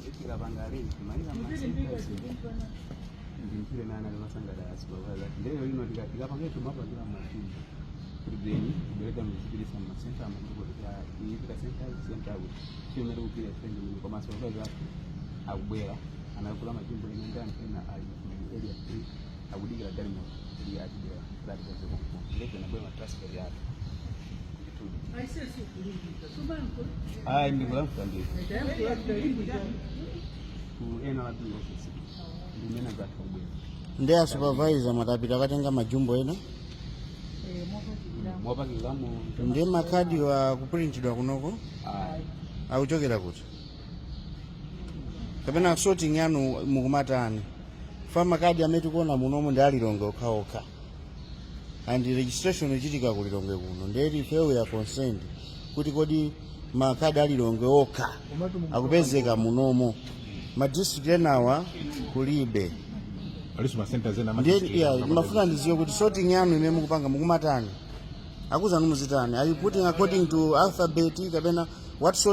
Ikila bangali maila masenta ndimfire nana lemasangala asibaza leo ino tikapanga tumapa kila machini kudeni kubeleka mzikilisa masenta ambapo ya ikila senta sio ndio ukile senta ni kwa masofa yake akubwera anakula majimbo inaendana tena area 3 akudikira dalimo ili ajira ndani kwa sababu ndio na bwana transfer yake ndi kulamfuka ndi ena watu ofisi ndimena zake kubwera ndiye supervisor matapita katenga majumbo ena mwapa kilamo ndiye makadi wa kuprintidwa kunoko auchokera kuti kapena sorting yanu mukumatani fa makadi ameti kuona munomo ndi alilonge okhaokha and registration ichitika kulilonge kuno ndeli ifewe ya consent kuti kodi makadi alilonge okha akupezeka munomo ma district enawa kulibe alisoma center zena ndiye mafuna ndiziyo kuti sorting yanu imene mukupanga mukumatani akuza numuzitani are you putting according to alphabet kapena what sort